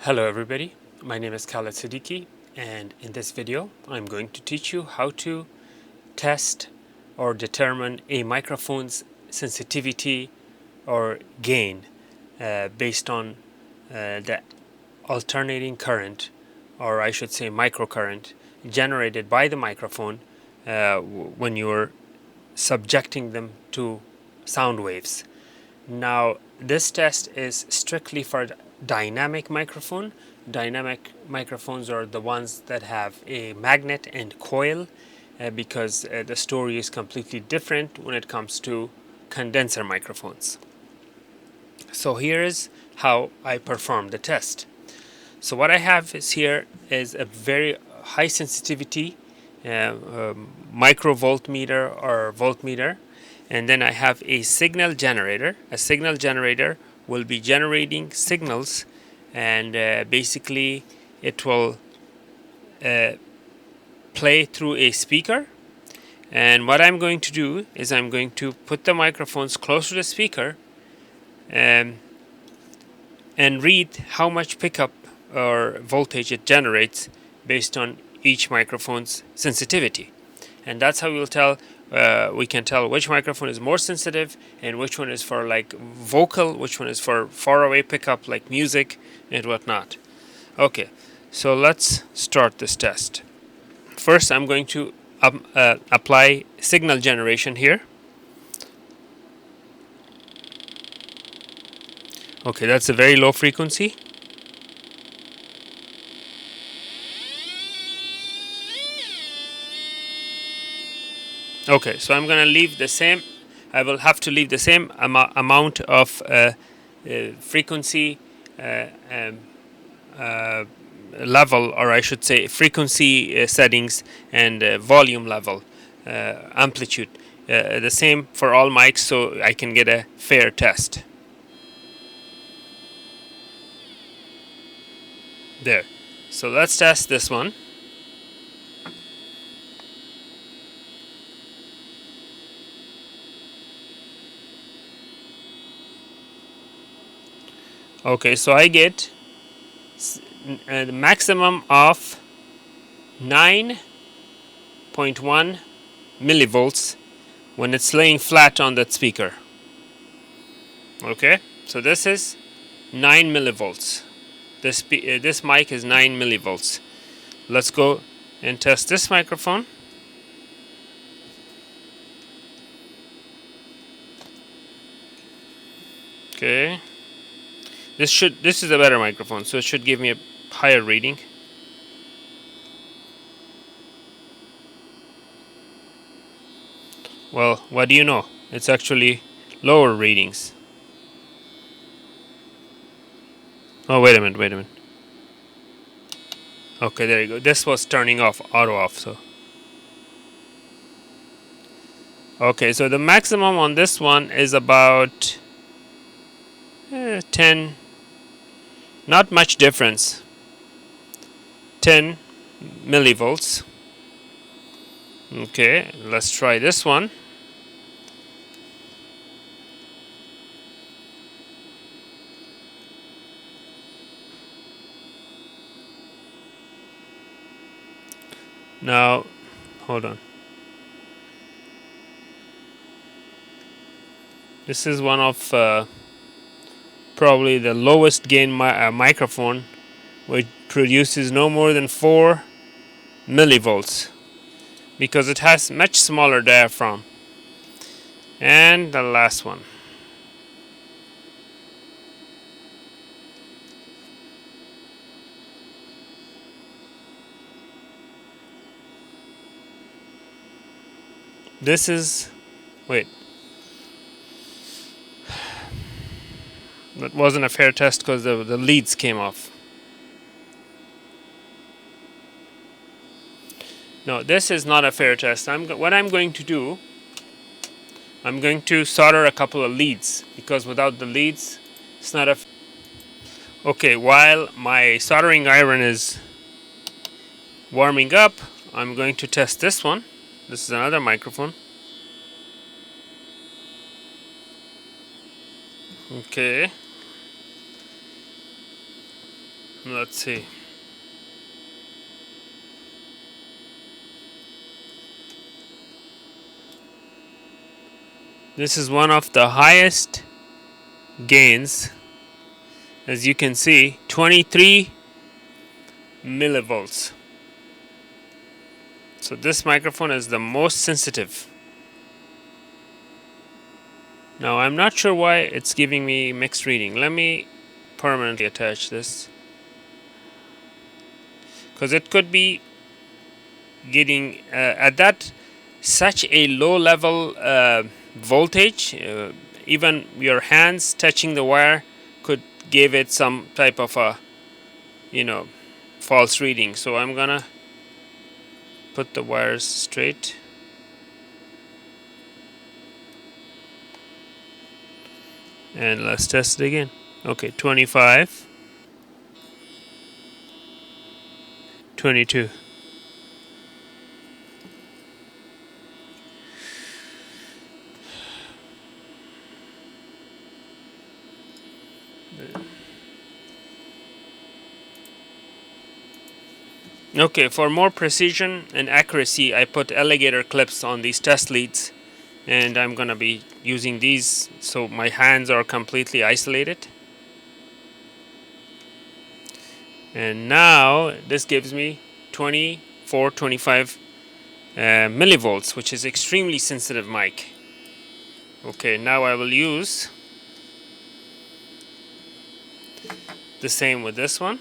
Hello everybody, my name is Khaled Siddiqui, and in this video I'm going to teach you how to test or determine a microphone's sensitivity or gain based on the alternating current, or I should say microcurrent, generated by the microphone when you're subjecting them to sound waves. Now, this test is strictly for dynamic microphone. Dynamic microphones are the ones that have a magnet and coil because the story is completely different when it comes to condenser microphones. So here is how I perform the test. So what I have is a very high sensitivity microvoltmeter or voltmeter, and then I have a signal generator. A signal generator will be generating signals, and basically it will play through a speaker. And what I'm going to do is I'm going to put the microphones close to the speaker and read how much pickup or voltage it generates based on each microphone's sensitivity. And that's how we can tell which microphone is more sensitive and which one is for like vocal, which one is for far away pickup like music and whatnot. Okay, so let's start this test. First, I'm going to apply signal generation here. Okay, that's a very low frequency. Okay, so I'm going to leave the same. I will have to leave the same amount of frequency level, or I should say frequency settings and volume level, amplitude. The same for all mics so I can get a fair test. There. So let's test this one. Okay, so I get the maximum of 9.1 millivolts when it's laying flat on that speaker. Okay, so this is 9 millivolts. This mic is 9 millivolts. Let's go and test this microphone. Okay. This is a better microphone, so it should give me a higher reading. Well, what do you know? It's actually lower readings. Oh, wait a minute. Okay, there you go. This was turning off, auto off, so. Okay, so the maximum on this one is about 10, not much difference. 10 millivolts. Okay, let's try this one. Now, hold on. This is one of probably the lowest gain microphone, which produces no more than 4 millivolts because it has much smaller diaphragm. And the last one. This is, wait, that wasn't a fair test because the leads came off. No, this is not a fair test. What I'm going to do, I'm going to solder a couple of leads because without the leads, it's not a. Okay, while my soldering iron is warming up, I'm going to test this one. This is another microphone. Okay. Let's see. This is one of the highest gains, as you can see, 23 millivolts. So this microphone is the most sensitive. Now I'm not sure why it's giving me mixed reading. Let me permanently attach this, because it could be getting at that such a low level voltage. Even your hands touching the wire could give it some type of a false reading. So I'm gonna put the wires straight. And let's test it again. Okay, 25, 22. Okay, for more precision and accuracy, I put alligator clips on these test leads, and I'm gonna be using these so my hands are completely isolated. And now this gives me 24, 25 millivolts, which is extremely sensitive mic. Okay, now I will use the same with this one.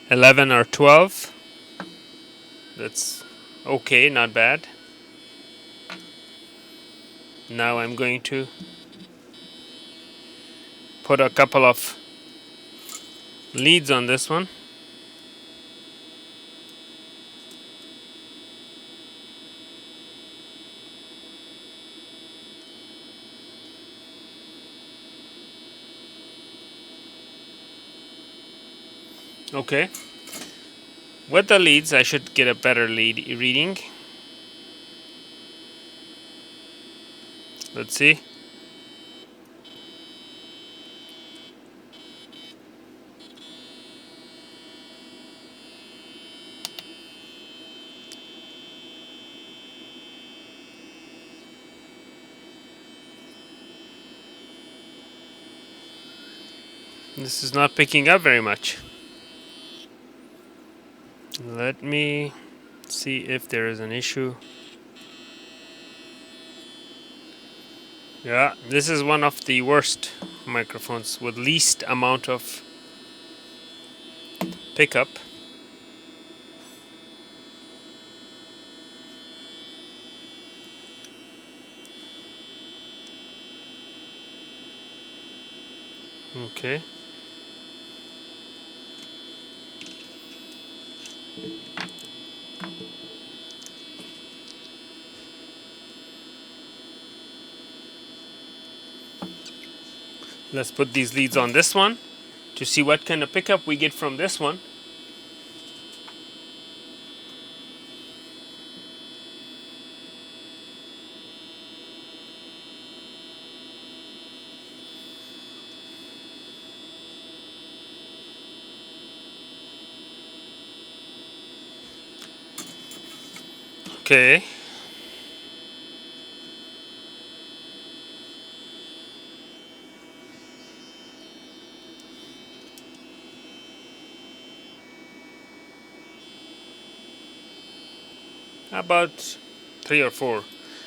$11 or $12. That's okay, not bad. Now I'm going to put a couple of leads on this one. Okay. With the leads, I should get a better lead reading. Let's see. This is not picking up very much. Let me see if there is an issue. Yeah, this is one of the worst microphones with least amount of pickup. Okay. Let's put these leads on this one to see what kind of pickup we get from this one. Okay. About 3 or 4.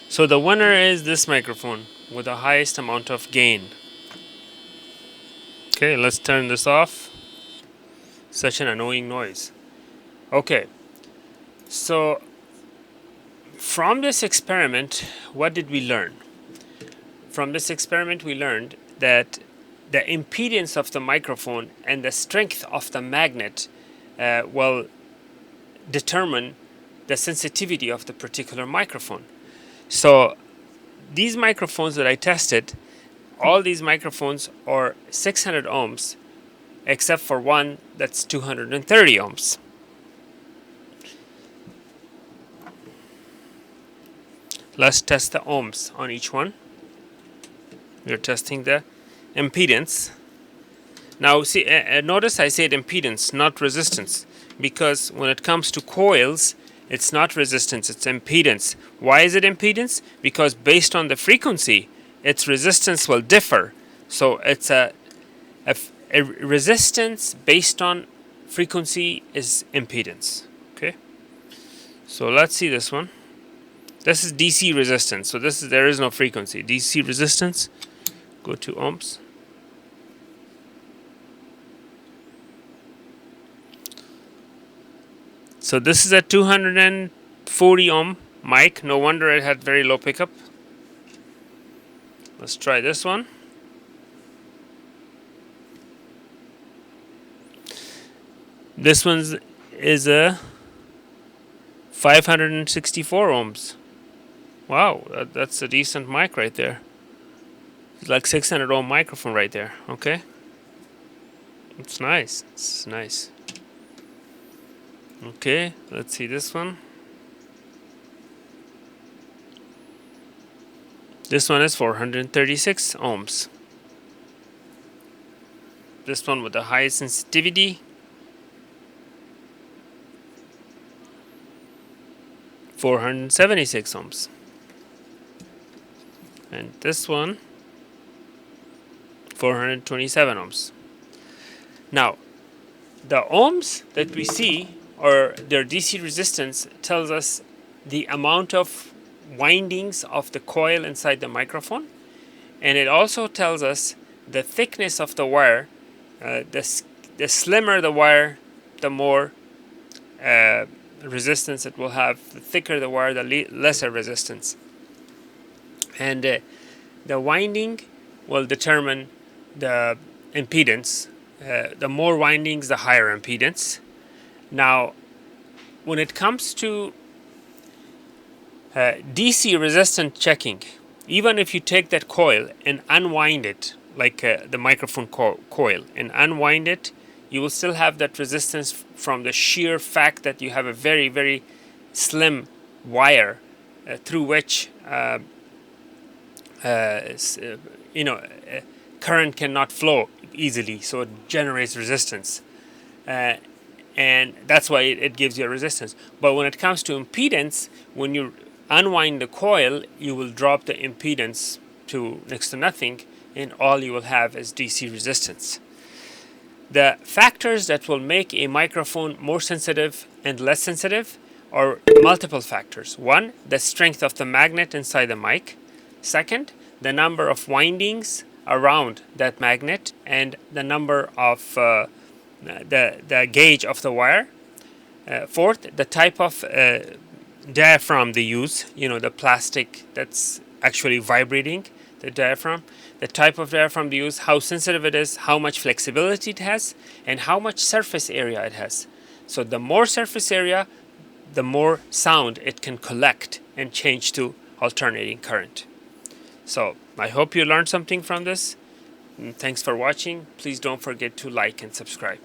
So the winner is this microphone with the highest amount of gain. Okay, let's turn this off. Such an annoying noise. Okay, so from this experiment, what did we learn? From this experiment, we learned that the impedance of the microphone and the strength of the magnet will determine the sensitivity of the particular microphone. So these microphones that I tested, all these microphones are 600 ohms, except for one that's 230 ohms. Let's test the ohms on each one. We're testing the impedance. Now see, notice I said impedance, not resistance, because when it comes to coils, it's not resistance, it's impedance. Why is it impedance? Because based on the frequency, its resistance will differ. So it's a resistance based on frequency is impedance. Okay. So let's see this one. This is DC resistance. So there is no frequency. DC resistance. Go to ohms. So this is a 240 ohm mic. No wonder it had very low pickup. Let's try this one. This one is a 564 ohms. Wow, that's a decent mic right there. It's like 600 ohm microphone right there. Okay, it's nice. It's nice. Okay, let's see this one. This one is 436 ohms. This one with the highest sensitivity, 476 ohms. And this one, 427 ohms. Now, the ohms that we see, or their DC resistance, tells us the amount of windings of the coil inside the microphone, and it also tells us the thickness of the wire. The slimmer the wire, the more resistance it will have. The thicker the wire, the lesser resistance. And the winding will determine the impedance. The more windings, the higher impedance. Now, when it comes to DC resistance checking, even if you take that coil and unwind it, like the microphone coil, and unwind it, you will still have that resistance from the sheer fact that you have a very, very slim wire through which current cannot flow easily, so it generates resistance. And that's why it gives you a resistance. But when it comes to impedance, when you unwind the coil, you will drop the impedance to next to nothing, and all you will have is DC resistance. The factors that will make a microphone more sensitive and less sensitive are multiple factors. One, the strength of the magnet inside the mic. Second, the number of windings around that magnet, and the number of the gauge of the wire. Fourth, the type of diaphragm they use, the plastic that's actually vibrating, the diaphragm, the type of diaphragm they use, how sensitive it is, how much flexibility it has, and how much surface area it has. So the more surface area, the more sound it can collect and change to alternating current. So I hope you learned something from this. Thanks for watching. Please don't forget to like and subscribe.